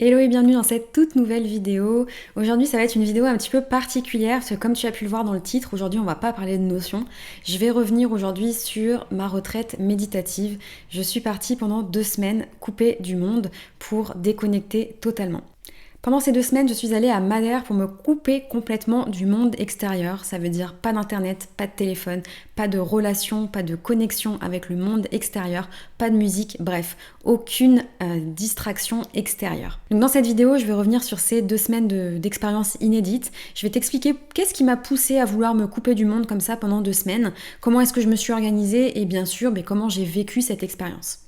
Hello et bienvenue dans cette toute nouvelle vidéo. Aujourd'hui ça va être une vidéo un petit peu particulière parce que comme tu as pu le voir dans le titre, aujourd'hui on va pas parler de notions. Je vais revenir aujourd'hui sur ma retraite méditative. Je suis partie pendant 2 semaines coupée du monde pour déconnecter totalement. Pendant ces 2 semaines, je suis allée à Madère pour me couper complètement du monde extérieur. Ça veut dire pas d'internet, pas de téléphone, pas de relation, pas de connexion avec le monde extérieur, pas de musique, bref, aucune distraction extérieure. Donc dans cette vidéo, je vais revenir sur ces 2 semaines d'expérience inédite. Je vais t'expliquer qu'est-ce qui m'a poussée à vouloir me couper du monde comme ça pendant 2 semaines, comment est-ce que je me suis organisée et bien sûr comment j'ai vécu cette expérience.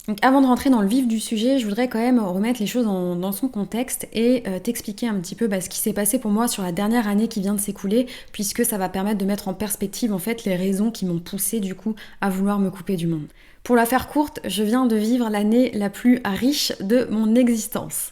Donc avant de rentrer dans le vif du sujet, je voudrais quand même remettre les choses dans son contexte et t'expliquer un petit peu ce qui s'est passé pour moi sur la dernière année qui vient de s'écouler, puisque ça va permettre de mettre en perspective en fait les raisons qui m'ont poussée du coup à vouloir me couper du monde. Pour la faire courte, je viens de vivre l'année la plus riche de mon existence.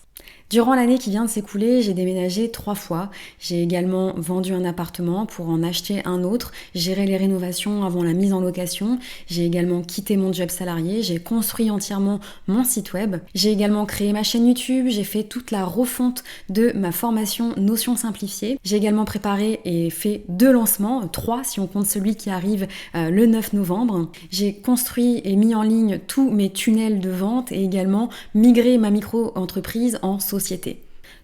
Durant l'année qui vient de s'écouler, j'ai déménagé 3 fois. J'ai également vendu un appartement pour en acheter un autre, géré les rénovations avant la mise en location. J'ai également quitté mon job salarié, j'ai construit entièrement mon site web. J'ai également créé ma chaîne YouTube, j'ai fait toute la refonte de ma formation Notions simplifiées. J'ai également préparé et fait 2 lancements, 3 si on compte celui qui arrive le 9 novembre. J'ai construit et mis en ligne tous mes tunnels de vente et également migré ma micro-entreprise en société.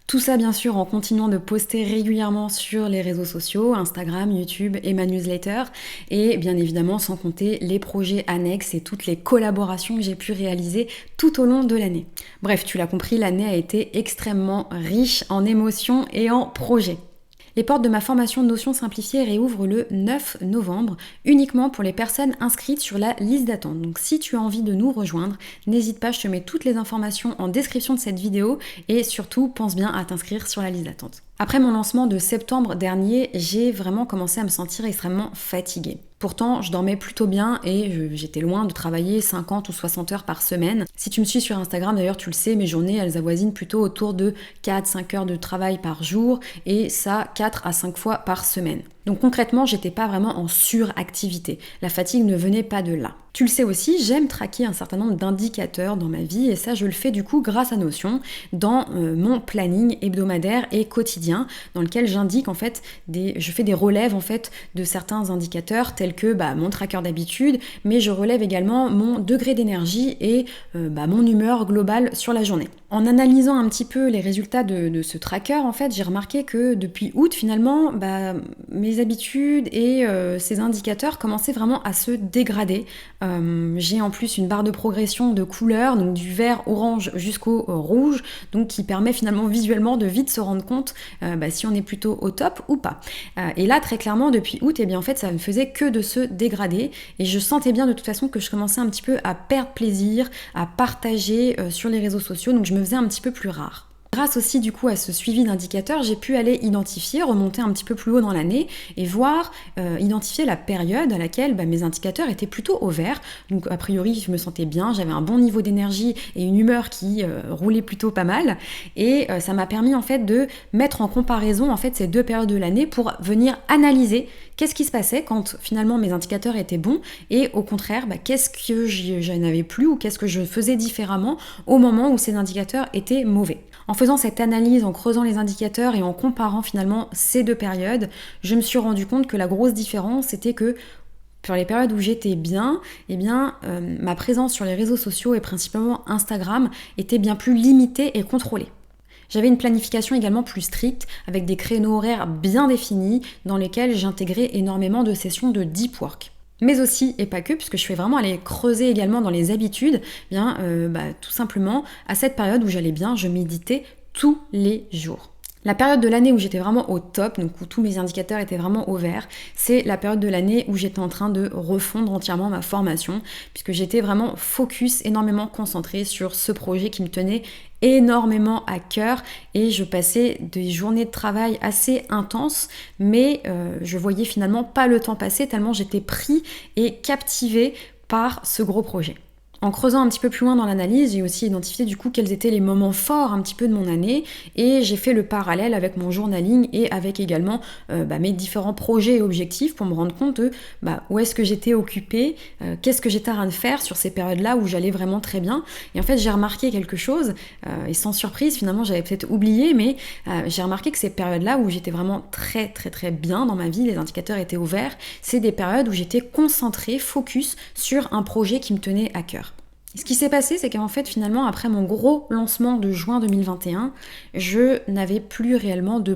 Tout ça bien sûr en continuant de poster régulièrement sur les réseaux sociaux, Instagram, YouTube et ma newsletter, et bien évidemment sans compter les projets annexes et toutes les collaborations que j'ai pu réaliser tout au long de l'année. Bref, tu l'as compris, l'année a été extrêmement riche en émotions et en projets. Les portes de ma formation Notions simplifiées réouvrent le 9 novembre, uniquement pour les personnes inscrites sur la liste d'attente. Donc si tu as envie de nous rejoindre, n'hésite pas, je te mets toutes les informations en description de cette vidéo et surtout pense bien à t'inscrire sur la liste d'attente. Après mon lancement de septembre dernier, j'ai vraiment commencé à me sentir extrêmement fatiguée. Pourtant, je dormais plutôt bien et j'étais loin de travailler 50 ou 60 heures par semaine. Si tu me suis sur Instagram, d'ailleurs, tu le sais, mes journées, elles avoisinent plutôt autour de 4-5 heures de travail par jour et ça 4 à 5 fois par semaine. Donc concrètement, j'étais pas vraiment en suractivité. La fatigue ne venait pas de là. Tu le sais aussi, j'aime traquer un certain nombre d'indicateurs dans ma vie et ça je le fais du coup grâce à Notion dans mon planning hebdomadaire et quotidien dans lequel j'indique en fait je fais des relèves en fait de certains indicateurs tels que mon tracker d'habitude, mais je relève également mon degré d'énergie et mon humeur globale sur la journée. En analysant un petit peu les résultats de ce tracker, en fait, j'ai remarqué que depuis août, finalement, mes habitudes et ces indicateurs commençaient vraiment à se dégrader. J'ai en plus une barre de progression de couleurs, donc du vert orange jusqu'au rouge, donc qui permet finalement visuellement de vite se rendre compte si on est plutôt au top ou pas. Et là, très clairement, depuis août, en fait, ça ne faisait que de se dégrader et je sentais bien de toute façon que je commençais un petit peu à perdre plaisir, à partager sur les réseaux sociaux, donc je me faisais un petit peu plus rare. Grâce aussi du coup à ce suivi d'indicateurs, j'ai pu aller identifier, remonter un petit peu plus haut dans l'année et voir, identifier la période à laquelle mes indicateurs étaient plutôt au vert. Donc a priori je me sentais bien, j'avais un bon niveau d'énergie et une humeur qui roulait plutôt pas mal. Et ça m'a permis en fait de mettre en comparaison en fait ces 2 périodes de l'année pour venir analyser qu'est-ce qui se passait quand finalement mes indicateurs étaient bons et au contraire qu'est-ce que je n'avais plus ou qu'est-ce que je faisais différemment au moment où ces indicateurs étaient mauvais. En faisant cette analyse, en creusant les indicateurs et en comparant finalement ces 2 périodes, je me suis rendu compte que la grosse différence c'était que sur les périodes où j'étais bien, ma présence sur les réseaux sociaux et principalement Instagram était bien plus limitée et contrôlée. J'avais une planification également plus stricte, avec des créneaux horaires bien définis, dans lesquels j'intégrais énormément de sessions de deep work. Mais aussi, et pas que, puisque je fais vraiment aller creuser également dans les habitudes, tout simplement, à cette période où j'allais bien, je méditais tous les jours. La période de l'année où j'étais vraiment au top, donc où tous mes indicateurs étaient vraiment au vert, c'est la période de l'année où j'étais en train de refondre entièrement ma formation, puisque j'étais vraiment focus, énormément concentrée sur ce projet qui me tenait énormément à cœur et je passais des journées de travail assez intenses, mais je voyais finalement pas le temps passer tellement j'étais pris et captivée par ce gros projet. En creusant un petit peu plus loin dans l'analyse, j'ai aussi identifié du coup quels étaient les moments forts un petit peu de mon année et j'ai fait le parallèle avec mon journaling et avec également mes différents projets et objectifs pour me rendre compte de où est-ce que j'étais occupée, qu'est-ce que j'étais en train de faire sur ces périodes-là où j'allais vraiment très bien. Et en fait, j'ai remarqué quelque chose et sans surprise, finalement, j'avais peut-être oublié, mais j'ai remarqué que ces périodes-là où j'étais vraiment très très très bien dans ma vie, les indicateurs étaient au vert, c'est des périodes où j'étais concentrée, focus sur un projet qui me tenait à cœur. Ce qui s'est passé, c'est qu'en fait, finalement, après mon gros lancement de juin 2021, je n'avais plus réellement de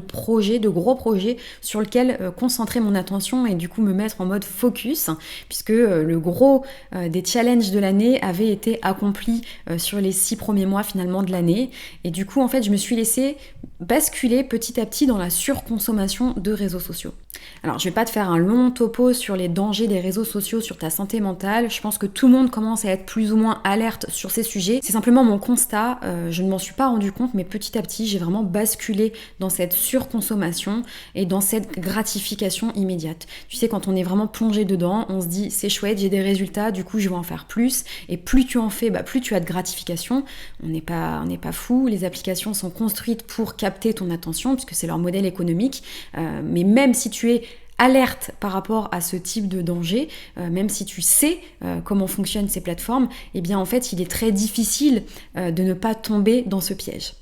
gros projets sur lesquels concentrer mon attention et du coup me mettre en mode focus, puisque le gros des challenges de l'année avait été accompli sur les 6 premiers mois finalement de l'année. Et du coup, en fait, je me suis laissée basculer petit à petit dans la surconsommation de réseaux sociaux. Alors, je vais pas te faire un long topo sur les dangers des réseaux sociaux sur ta santé mentale. Je pense que tout le monde commence à être plus ou moins alerte sur ces sujets. C'est simplement mon constat. Je ne m'en suis pas rendu compte, mais petit à petit, j'ai vraiment basculé dans cette surconsommation et dans cette gratification immédiate. Tu sais, quand on est vraiment plongé dedans, on se dit c'est chouette, j'ai des résultats, du coup, je vais en faire plus. Et plus tu en fais, plus tu as de gratification. On n'est pas fou. Les applications sont construites pour capter ton attention, puisque c'est leur modèle économique. Mais même si tu es alerte par rapport à ce type de danger, même si tu sais comment fonctionnent ces plateformes, eh bien en fait il est très difficile de ne pas tomber dans ce piège.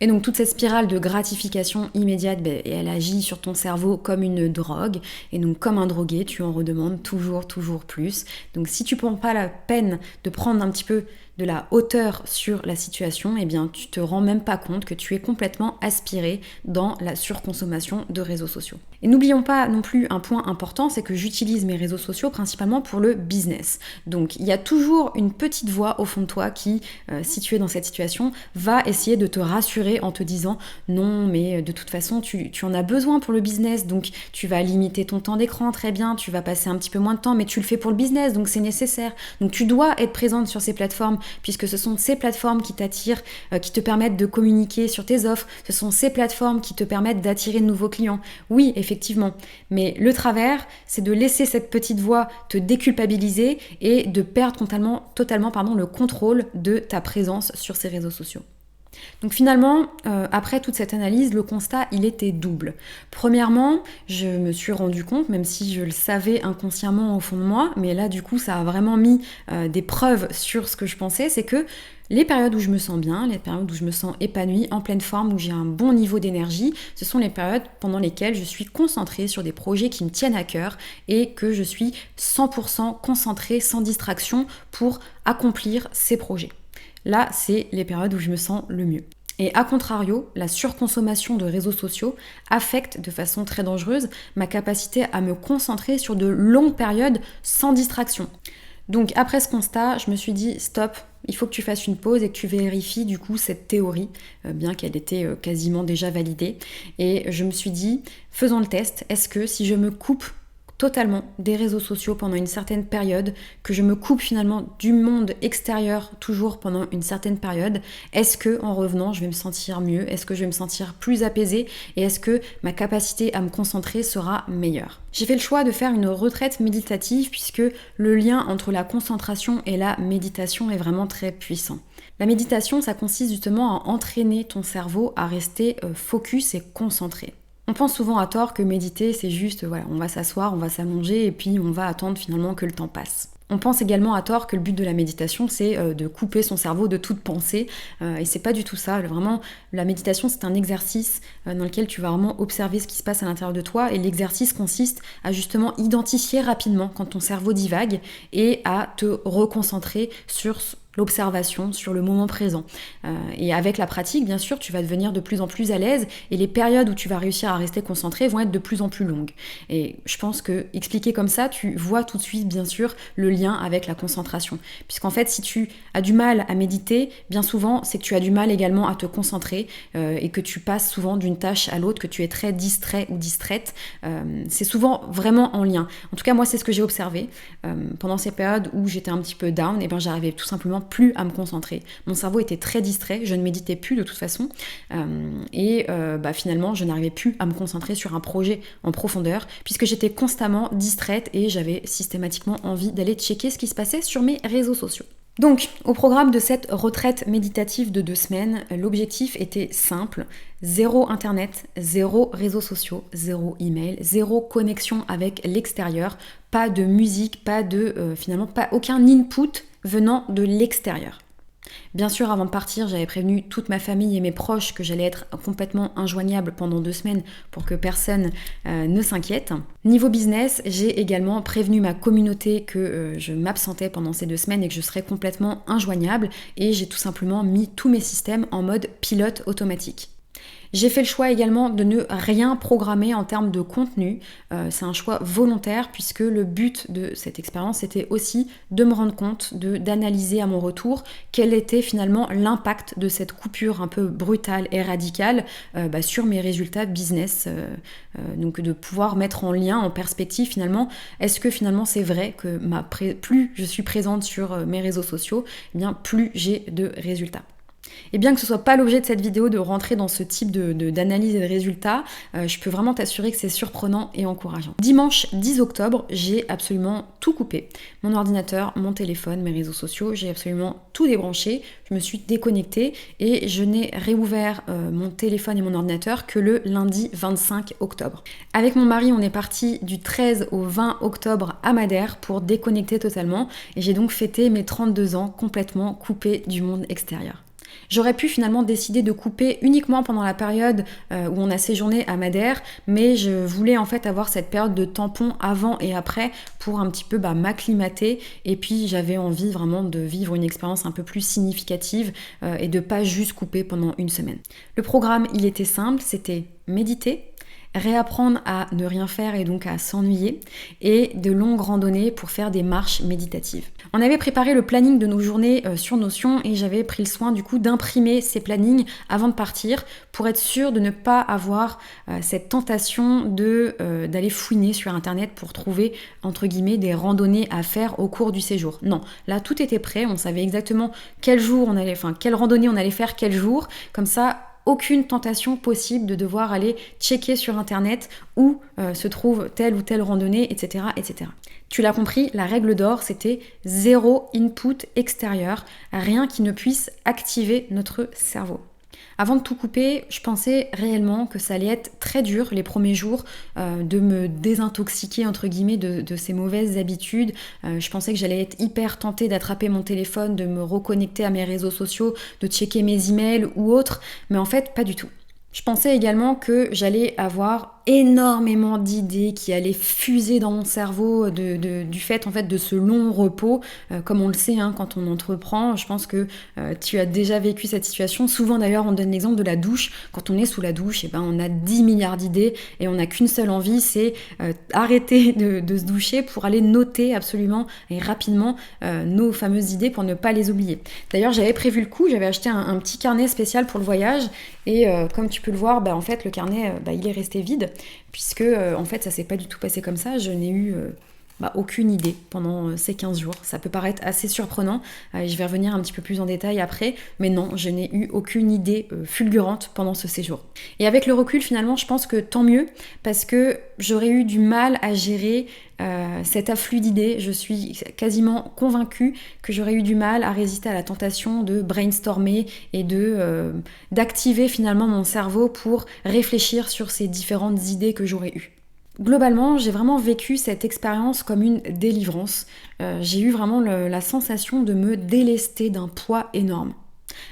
Et donc toute cette spirale de gratification immédiate, elle agit sur ton cerveau comme une drogue, et donc comme un drogué, tu en redemandes toujours plus. Donc si tu ne prends pas la peine de prendre un petit peu de la hauteur sur la situation, eh bien tu te rends même pas compte que tu es complètement aspiré dans la surconsommation de réseaux sociaux. Et n'oublions pas non plus un point important, c'est que j'utilise mes réseaux sociaux principalement pour le business. Donc il y a toujours une petite voix au fond de toi qui, si tu es dans cette situation, va essayer de te rassurer en te disant non mais de toute façon tu en as besoin pour le business, donc tu vas limiter ton temps d'écran, très bien, tu vas passer un petit peu moins de temps, mais tu le fais pour le business, donc c'est nécessaire. Donc tu dois être présente sur ces plateformes puisque ce sont ces plateformes qui t'attirent, qui te permettent de communiquer sur tes offres, ce sont ces plateformes qui te permettent d'attirer de nouveaux clients. Oui, effectivement, mais le travers, c'est de laisser cette petite voix te déculpabiliser et de perdre totalement le contrôle de ta présence sur ces réseaux sociaux. Donc finalement, après toute cette analyse, le constat, il était double. Premièrement, je me suis rendu compte, même si je le savais inconsciemment au fond de moi, mais là du coup ça a vraiment mis des preuves sur ce que je pensais, c'est que les périodes où je me sens bien, les périodes où je me sens épanouie, en pleine forme, où j'ai un bon niveau d'énergie, ce sont les périodes pendant lesquelles je suis concentrée sur des projets qui me tiennent à cœur et que je suis 100% concentrée, sans distraction, pour accomplir ces projets. Là, c'est les périodes où je me sens le mieux. Et à contrario, la surconsommation de réseaux sociaux affecte de façon très dangereuse ma capacité à me concentrer sur de longues périodes sans distraction. Donc après ce constat, je me suis dit stop, il faut que tu fasses une pause et que tu vérifies du coup cette théorie, bien qu'elle était quasiment déjà validée. Et je me suis dit, faisons le test, est-ce que si je me coupe totalement des réseaux sociaux pendant une certaine période, que je me coupe finalement du monde extérieur toujours pendant une certaine période, est-ce que en revenant je vais me sentir mieux, est-ce que je vais me sentir plus apaisée et est-ce que ma capacité à me concentrer sera meilleure? J'ai fait le choix de faire une retraite méditative puisque le lien entre la concentration et la méditation est vraiment très puissant. La méditation, ça consiste justement à entraîner ton cerveau à rester focus et concentré. On pense souvent à tort que méditer, c'est juste, on va s'asseoir, on va s'allonger et puis on va attendre finalement que le temps passe. On pense également à tort que le but de la méditation, c'est de couper son cerveau de toute pensée. Et c'est pas du tout ça. Vraiment, la méditation, c'est un exercice dans lequel tu vas vraiment observer ce qui se passe à l'intérieur de toi. Et l'exercice consiste à justement identifier rapidement quand ton cerveau divague et à te reconcentrer sur l'observation, sur le moment présent. Et avec la pratique, bien sûr, tu vas devenir de plus en plus à l'aise et les périodes où tu vas réussir à rester concentré vont être de plus en plus longues. Et je pense que expliqué comme ça, tu vois tout de suite, bien sûr, le lien avec la concentration. Puisqu'en fait, si tu as du mal à méditer, bien souvent, c'est que tu as du mal également à te concentrer et que tu passes souvent d'une tâche à l'autre, que tu es très distrait ou distraite. C'est souvent vraiment en lien. En tout cas, moi, c'est ce que j'ai observé. Pendant ces périodes où j'étais un petit peu down, et j'arrivais tout simplement plus à me concentrer. Mon cerveau était très distrait, je ne méditais plus de toute façon, et finalement je n'arrivais plus à me concentrer sur un projet en profondeur, puisque j'étais constamment distraite et j'avais systématiquement envie d'aller checker ce qui se passait sur mes réseaux sociaux. Donc, au programme de cette retraite méditative de 2 semaines, l'objectif était simple, zéro internet, zéro réseaux sociaux, zéro email, zéro connexion avec l'extérieur, pas de musique, pas de finalement pas aucun input venant de l'extérieur. Bien sûr, avant de partir, j'avais prévenu toute ma famille et mes proches que j'allais être complètement injoignable pendant 2 semaines pour que personne ne s'inquiète. Niveau business, j'ai également prévenu ma communauté que je m'absentais pendant ces 2 semaines et que je serais complètement injoignable et j'ai tout simplement mis tous mes systèmes en mode pilote automatique. J'ai fait le choix également de ne rien programmer en termes de contenu. C'est un choix volontaire puisque le but de cette expérience était aussi de me rendre compte, d'analyser à mon retour quel était finalement l'impact de cette coupure un peu brutale et radicale sur mes résultats business. Donc de pouvoir mettre en lien, en perspective finalement, est-ce que finalement c'est vrai que plus je suis présente sur mes réseaux sociaux, eh bien plus j'ai de résultats. Et bien que ce soit pas l'objet de cette vidéo de rentrer dans ce type d'analyse et de résultats, je peux vraiment t'assurer que c'est surprenant et encourageant. Dimanche 10 octobre, j'ai absolument tout coupé. Mon ordinateur, mon téléphone, mes réseaux sociaux, j'ai absolument tout débranché. Je me suis déconnectée et je n'ai réouvert mon téléphone et mon ordinateur que le lundi 25 octobre. Avec mon mari, on est parti du 13 au 20 octobre à Madère pour déconnecter totalement et j'ai donc fêté mes 32 ans complètement coupée du monde extérieur. J'aurais pu finalement décider de couper uniquement pendant la période où on a séjourné à Madère, mais je voulais en fait avoir cette période de tampon avant et après pour un petit peu m'acclimater et puis j'avais envie vraiment de vivre une expérience un peu plus significative et de pas juste couper pendant une semaine. Le programme, il était simple, c'était méditer, réapprendre à ne rien faire et donc à s'ennuyer et de longues randonnées pour faire des marches méditatives. On avait préparé le planning de nos journées sur Notion et j'avais pris le soin du coup d'imprimer ces plannings avant de partir pour être sûre de ne pas avoir cette tentation d'aller fouiner sur internet pour trouver entre guillemets des randonnées à faire au cours du séjour. Non, là tout était prêt, on savait exactement quelle randonnée on allait faire quel jour, comme ça aucune tentation possible de devoir aller checker sur internet où se trouve telle ou telle randonnée, etc., etc. Tu l'as compris, la règle d'or, c'était zéro input extérieur, rien qui ne puisse activer notre cerveau. Avant de tout couper, je pensais réellement que ça allait être très dur les premiers jours de me désintoxiquer entre guillemets de ces mauvaises habitudes. Je pensais que j'allais être hyper tentée d'attraper mon téléphone, de me reconnecter à mes réseaux sociaux, de checker mes emails ou autres, mais en fait pas du tout. Je pensais également que j'allais avoir énormément d'idées qui allaient fuser dans mon cerveau du fait en fait de ce long repos. Comme on le sait quand on entreprend, je pense que tu as déjà vécu cette situation. Souvent d'ailleurs on donne l'exemple de la douche. Quand on est sous la douche, on a 10 milliards d'idées et on n'a qu'une seule envie, c'est arrêter de se doucher pour aller noter absolument et rapidement nos fameuses idées pour ne pas les oublier. D'ailleurs j'avais prévu le coup, j'avais acheté un petit carnet spécial pour le voyage et comme tu peux le voir, en fait le carnet il est resté vide puisque en fait ça s'est pas du tout passé comme ça. Je n'ai eu aucune idée pendant ces 15 jours. Ça peut paraître assez surprenant, je vais revenir un petit peu plus en détail après, mais non, je n'ai eu aucune idée fulgurante pendant ce séjour. Et avec le recul finalement, je pense que tant mieux, parce que j'aurais eu du mal à gérer cet afflux d'idées. Je suis quasiment convaincue que j'aurais eu du mal à résister à la tentation de brainstormer et d'activer finalement mon cerveau pour réfléchir sur ces différentes idées que j'aurais eues. Globalement, j'ai vraiment vécu cette expérience comme une délivrance. J'ai eu vraiment la sensation de me délester d'un poids énorme.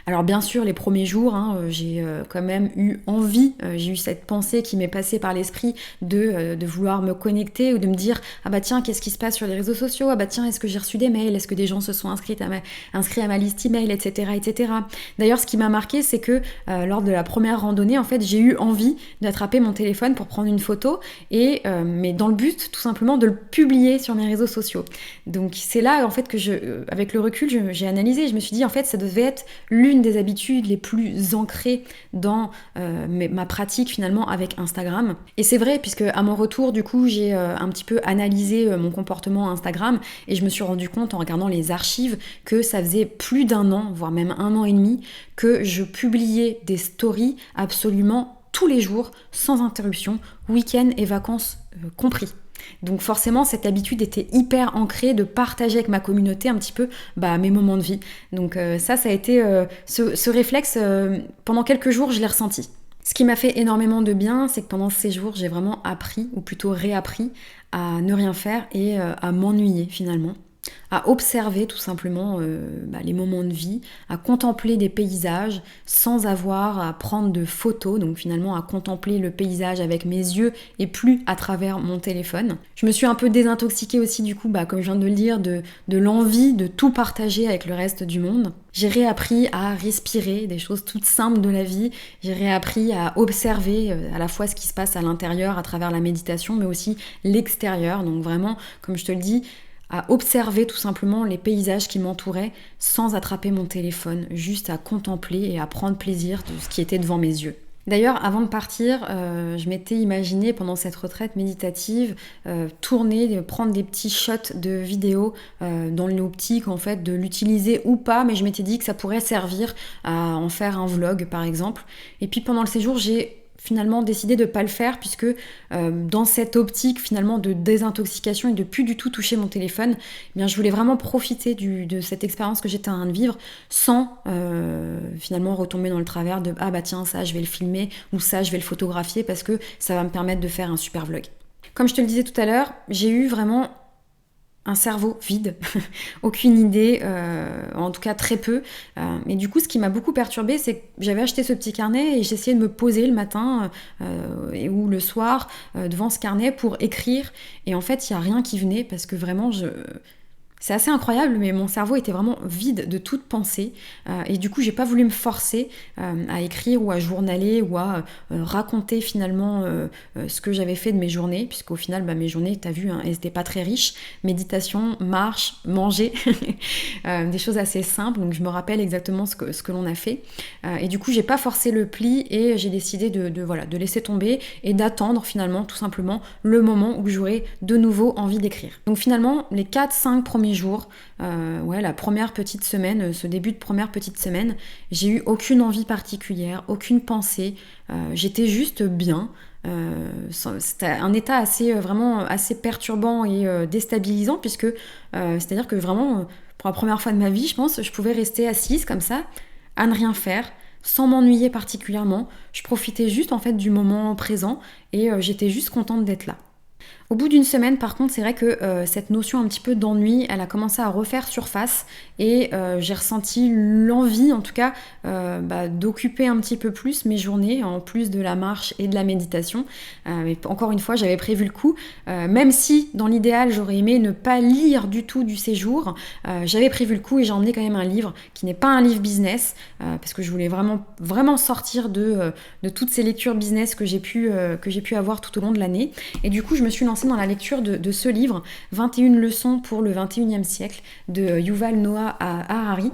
Alors bien sûr, les premiers jours, j'ai quand même eu envie, j'ai eu cette pensée qui m'est passée par l'esprit de vouloir me connecter ou de me dire « Ah bah tiens, qu'est-ce qui se passe sur les réseaux sociaux ? Ah bah tiens, est-ce que j'ai reçu des mails ? Est-ce que des gens se sont inscrits à ma liste email, etc. etc. » D'ailleurs, ce qui m'a marqué, c'est que lors de la première randonnée, en fait, j'ai eu envie d'attraper mon téléphone pour prendre une photo, mais dans le but, tout simplement, de le publier sur mes réseaux sociaux. Donc c'est là, en fait, que avec le recul, j'ai analysé, je me suis dit, en fait, ça devait être l'une des habitudes les plus ancrées dans ma pratique finalement avec Instagram. Et c'est vrai, puisque à mon retour, du coup, j'ai un petit peu analysé mon comportement Instagram et je me suis rendu compte en regardant les archives que ça faisait plus d'1 an, voire même 1 an et demi, que je publiais des stories absolument tous les jours, sans interruption, week-end et vacances compris. Donc forcément, cette habitude était hyper ancrée de partager avec ma communauté un petit peu mes moments de vie. Donc ça a été ce réflexe, pendant quelques jours, je l'ai ressenti. Ce qui m'a fait énormément de bien, c'est que pendant ces jours, j'ai vraiment appris, ou plutôt réappris, à ne rien faire et à m'ennuyer finalement, à observer tout simplement les moments de vie, à contempler des paysages sans avoir à prendre de photos, donc finalement à contempler le paysage avec mes yeux et plus à travers mon téléphone. Je me suis un peu désintoxiquée aussi du coup, comme je viens de le dire, de l'envie de tout partager avec le reste du monde. J'ai réappris à respirer, des choses toutes simples de la vie. J'ai réappris à observer à la fois ce qui se passe à l'intérieur à travers la méditation, mais aussi l'extérieur. Donc vraiment, comme je te le dis, à observer tout simplement les paysages qui m'entouraient sans attraper mon téléphone, juste à contempler et à prendre plaisir de ce qui était devant mes yeux. D'ailleurs, avant de partir, je m'étais imaginé pendant cette retraite méditative tourner, prendre des petits shots de vidéos dans l'optique en fait de l'utiliser ou pas, mais je m'étais dit que ça pourrait servir à en faire un vlog par exemple. Et puis pendant le séjour, j'ai finalement décidé de ne pas le faire puisque dans cette optique finalement de désintoxication et de plus du tout toucher mon téléphone, eh bien, je voulais vraiment profiter de cette expérience que j'étais en train de vivre sans finalement retomber dans le travers de tiens ça je vais le filmer ou ça je vais le photographier parce que ça va me permettre de faire un super vlog. Comme je te le disais tout à l'heure, j'ai eu vraiment un cerveau vide, aucune idée, en tout cas très peu. Et du coup, ce qui m'a beaucoup perturbée, c'est que j'avais acheté ce petit carnet et j'essayais de me poser le matin ou le soir devant ce carnet pour écrire. Et en fait, il n'y a rien qui venait parce que vraiment, c'est assez incroyable, mais mon cerveau était vraiment vide de toute pensée. Et du coup, j'ai pas voulu me forcer à écrire ou à journaler ou à raconter finalement ce que j'avais fait de mes journées, puisqu'au final, mes journées, t'as vu, elles étaient pas très riches. Méditation, marche, manger, des choses assez simples. Donc je me rappelle exactement ce que l'on a fait. Et du coup, j'ai pas forcé le pli et j'ai décidé de laisser tomber et d'attendre finalement, tout simplement, le moment où j'aurai de nouveau envie d'écrire. Donc finalement, les 4-5 premiers jours, la première petite semaine, ce début de première petite semaine, j'ai eu aucune envie particulière, aucune pensée, j'étais juste bien. C'était un état vraiment assez perturbant et déstabilisant puisque c'est-à-dire que vraiment pour la première fois de ma vie, je pense, je pouvais rester assise comme ça, à ne rien faire, sans m'ennuyer particulièrement. Je profitais juste en fait du moment présent et j'étais juste contente d'être là. Au bout d'une semaine, par contre, c'est vrai que cette notion un petit peu d'ennui, elle a commencé à refaire surface et j'ai ressenti l'envie, en tout cas, d'occuper un petit peu plus mes journées, en plus de la marche et de la méditation. Mais encore une fois, j'avais prévu le coup. Même si, dans l'idéal, j'aurais aimé ne pas lire du tout du séjour, j'avais prévu le coup et j'ai emmené quand même un livre qui n'est pas un livre business, parce que je voulais vraiment, vraiment sortir de toutes ces lectures business que j'ai pu avoir tout au long de l'année. Et du coup, je me suis lancée dans la lecture de ce livre, 21 leçons pour le 21e siècle, de Yuval Noah Harari,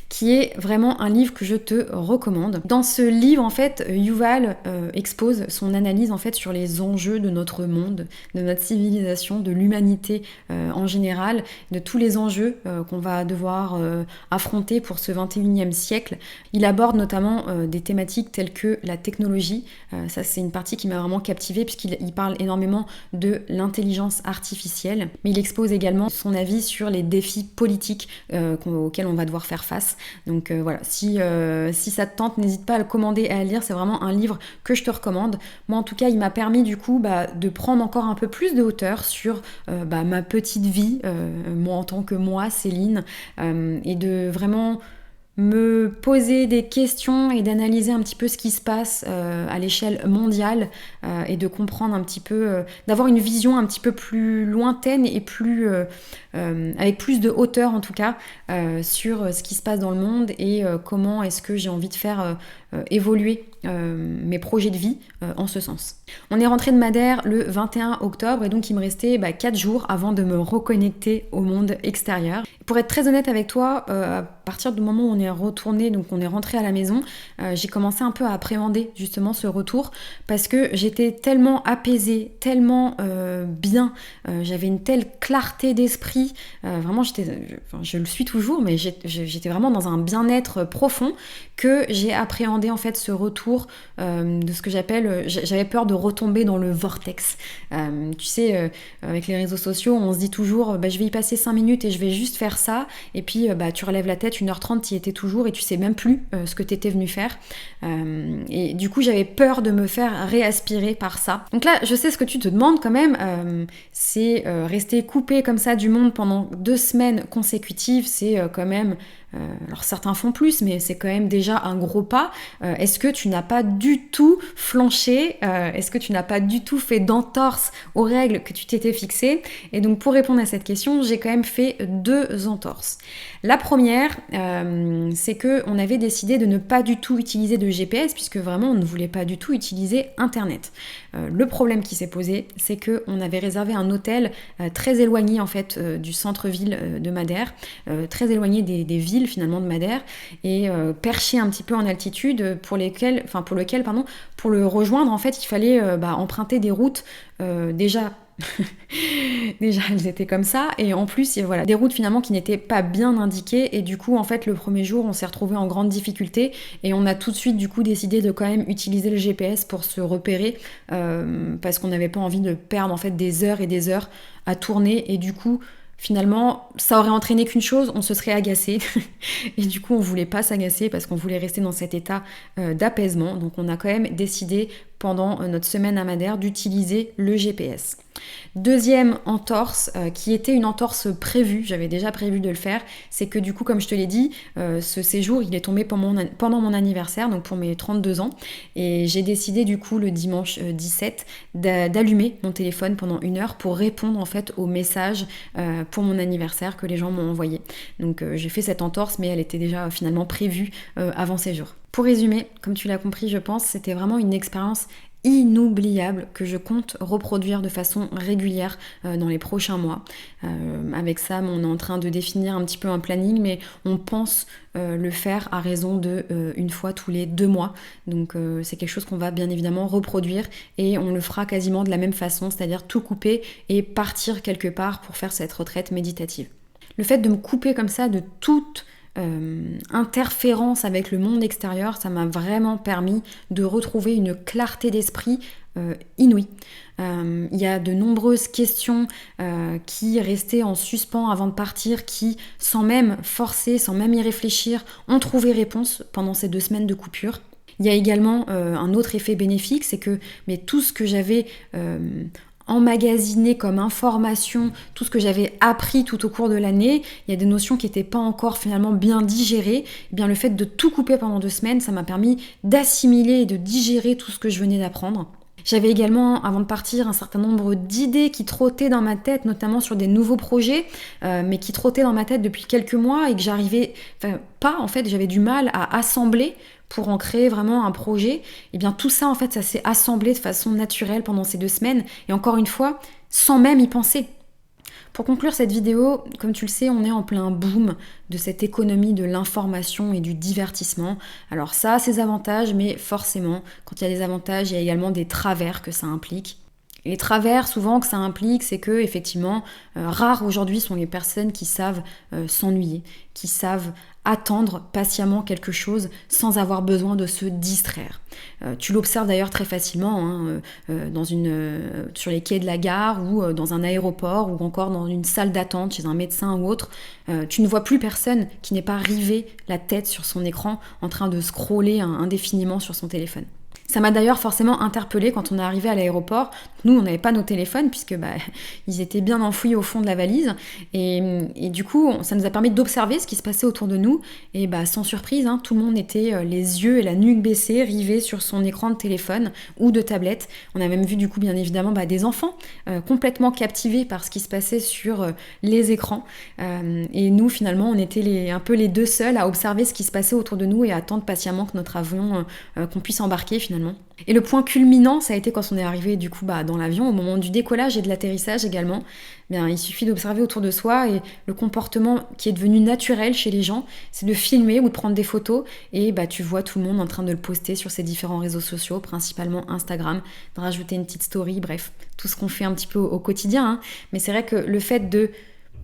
qui est vraiment un livre que je te recommande. Dans ce livre, en fait, Yuval expose son analyse en fait sur les enjeux de notre monde, de notre civilisation, de l'humanité en général, de tous les enjeux qu'on va devoir affronter pour ce 21e siècle. Il aborde notamment des thématiques telles que la technologie. Ça, c'est une partie qui m'a vraiment captivée puisqu'il parle énormément de l'intelligence artificielle. Mais il expose également son avis sur les défis politiques auxquels on va devoir faire face. Donc voilà, si ça te tente, n'hésite pas à le commander et à le lire, c'est vraiment un livre que je te recommande. Moi en tout cas, il m'a permis du coup de prendre encore un peu plus de hauteur sur ma petite vie, moi en tant que moi, Céline, et de vraiment me poser des questions et d'analyser un petit peu ce qui se passe à l'échelle mondiale et de comprendre un petit peu, d'avoir une vision un petit peu plus lointaine et plus avec plus de hauteur en tout cas sur ce qui se passe dans le monde et comment est-ce que j'ai envie de faire évoluer mes projets de vie en ce sens. On est rentré de Madère le 21 octobre et donc il me restait 4 jours avant de me reconnecter au monde extérieur. Pour être très honnête avec toi, à partir du moment où on est retourné, donc on est rentré à la maison, j'ai commencé un peu à appréhender justement ce retour parce que j'étais tellement apaisée, tellement bien, j'avais une telle clarté d'esprit, vraiment je le suis toujours, mais j'étais vraiment dans un bien-être profond que j'ai appréhendé en fait ce retour de ce que j'avais peur de retomber dans le vortex. Tu sais, avec les réseaux sociaux, on se dit toujours je vais y passer 5 minutes et je vais juste faire ça, et puis tu relèves la tête, 1h30 tu y étais toujours et tu sais même plus ce que tu étais venu faire. Et du coup j'avais peur de me faire réaspirer par ça. Donc là je sais ce que tu te demandes quand même, c'est rester coupé comme ça du monde pendant 2 semaines consécutives, c'est quand même... alors certains font plus, mais c'est quand même déjà un gros pas. Est-ce que tu n'as pas du tout flanché? Est-ce que tu n'as pas du tout fait d'entorse aux règles que tu t'étais fixées? Et donc pour répondre à cette question, j'ai quand même fait 2 entorses. La première, c'est qu'on avait décidé de ne pas du tout utiliser de GPS, puisque vraiment on ne voulait pas du tout utiliser Internet. Le problème qui s'est posé, c'est qu'on avait réservé un hôtel très éloigné en fait du centre-ville de Madère, très éloigné des villes finalement de Madère, et perché un petit peu en altitude, pour le rejoindre en fait il fallait emprunter des routes déjà elles étaient comme ça, et en plus voilà, des routes finalement qui n'étaient pas bien indiquées, et du coup en fait le premier jour on s'est retrouvé en grande difficulté et on a tout de suite du coup décidé de quand même utiliser le GPS pour se repérer, parce qu'on n'avait pas envie de perdre en fait des heures et des heures à tourner, et du coup finalement, ça aurait entraîné qu'une chose, on se serait agacé. Et du coup, on voulait pas s'agacer parce qu'on voulait rester dans cet état d'apaisement. Donc on a quand même décidé pendant notre semaine à Madère d'utiliser le GPS. Deuxième entorse, qui était une entorse prévue, j'avais déjà prévu de le faire, c'est que du coup, comme je te l'ai dit, ce séjour, il est tombé pendant mon anniversaire, donc pour mes 32 ans, et j'ai décidé du coup le dimanche 17 d'allumer mon téléphone pendant 1 heure pour répondre en fait aux messages pour mon anniversaire que les gens m'ont envoyé. Donc j'ai fait cette entorse, mais elle était déjà finalement prévue avant ces jours. Pour résumer, comme tu l'as compris, je pense, c'était vraiment une expérience inoubliable que je compte reproduire de façon régulière dans les prochains mois. Avec Sam, on est en train de définir un petit peu un planning, mais on pense le faire à raison de 1 fois tous les 2 mois. Donc c'est quelque chose qu'on va bien évidemment reproduire, et on le fera quasiment de la même façon, c'est-à-dire tout couper et partir quelque part pour faire cette retraite méditative. Le fait de me couper comme ça de toute interférence avec le monde extérieur, ça m'a vraiment permis de retrouver une clarté d'esprit inouïe. Il y a de nombreuses questions qui restaient en suspens avant de partir, qui, sans même forcer, sans même y réfléchir, ont trouvé réponse pendant ces 2 semaines de coupure. Il y a également un autre effet bénéfique, c'est que tout ce que j'avais emmagasiné comme information, tout ce que j'avais appris tout au cours de l'année, il y a des notions qui n'étaient pas encore finalement bien digérées. Et bien le fait de tout couper pendant 2 semaines, ça m'a permis d'assimiler et de digérer tout ce que je venais d'apprendre. J'avais également, avant de partir, un certain nombre d'idées qui trottaient dans ma tête, notamment sur des nouveaux projets, mais qui trottaient dans ma tête depuis quelques mois et que j'avais du mal à assembler pour en créer vraiment un projet. Et bien tout ça, en fait, ça s'est assemblé de façon naturelle pendant ces 2 semaines, et encore une fois, sans même y penser. Pour conclure cette vidéo, comme tu le sais, on est en plein boom de cette économie de l'information et du divertissement. Alors ça a ses avantages, mais forcément, quand il y a des avantages, il y a également des travers que ça implique. Les travers souvent que ça implique, c'est que effectivement, rares aujourd'hui sont les personnes qui savent s'ennuyer, qui savent attendre patiemment quelque chose sans avoir besoin de se distraire. Tu l'observes d'ailleurs très facilement sur les quais de la gare, ou dans un aéroport, ou encore dans une salle d'attente chez un médecin ou autre. Tu ne vois plus personne qui n'ait pas rivé la tête sur son écran en train de scroller indéfiniment sur son téléphone. Ça m'a d'ailleurs forcément interpellée quand on est arrivé à l'aéroport. Nous, on n'avait pas nos téléphones puisque ils étaient bien enfouis au fond de la valise. Et du coup, ça nous a permis d'observer ce qui se passait autour de nous. Et sans surprise, tout le monde était les yeux et la nuque baissés, rivés sur son écran de téléphone ou de tablette. On a même vu du coup, bien évidemment, des enfants complètement captivés par ce qui se passait sur les écrans. Et nous, finalement, on était un peu les 2 seuls à observer ce qui se passait autour de nous et à attendre patiemment que notre avion, qu'on puisse embarquer finalement finalement. Et le point culminant, ça a été quand on est arrivé du coup dans l'avion, au moment du décollage et de l'atterrissage également. Bien, il suffit d'observer autour de soi et le comportement qui est devenu naturel chez les gens, c'est de filmer ou de prendre des photos et tu vois tout le monde en train de le poster sur ses différents réseaux sociaux, principalement Instagram, de rajouter une petite story, bref, tout ce qu'on fait un petit peu au quotidien. Hein. Mais c'est vrai que le fait de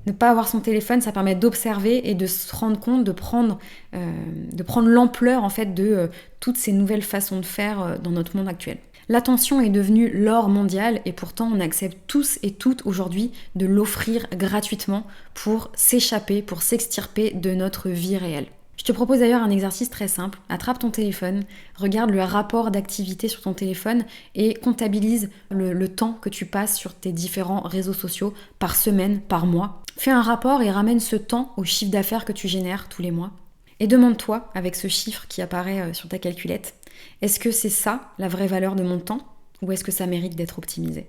ne pas avoir son téléphone, ça permet d'observer et de se rendre compte, de prendre l'ampleur en fait de toutes ces nouvelles façons de faire dans notre monde actuel. L'attention est devenue l'or mondial et pourtant on accepte tous et toutes aujourd'hui de l'offrir gratuitement pour s'échapper, pour s'extirper de notre vie réelle. Je te propose d'ailleurs un exercice très simple. Attrape ton téléphone, regarde le rapport d'activité sur ton téléphone et comptabilise le temps que tu passes sur tes différents réseaux sociaux par semaine, par mois. Fais un rapport et ramène ce temps au chiffre d'affaires que tu génères tous les mois. Et demande-toi, avec ce chiffre qui apparaît sur ta calculette, est-ce que c'est ça la vraie valeur de mon temps ou est-ce que ça mérite d'être optimisé ?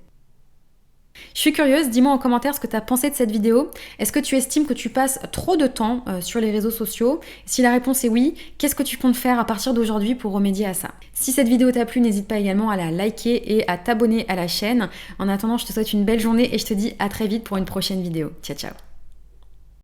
Je suis curieuse, dis-moi en commentaire ce que tu as pensé de cette vidéo. Est-ce que tu estimes que tu passes trop de temps sur les réseaux sociaux ? Si la réponse est oui, qu'est-ce que tu comptes faire à partir d'aujourd'hui pour remédier à ça ? Si cette vidéo t'a plu, n'hésite pas également à la liker et à t'abonner à la chaîne. En attendant, je te souhaite une belle journée et je te dis à très vite pour une prochaine vidéo. Ciao ciao.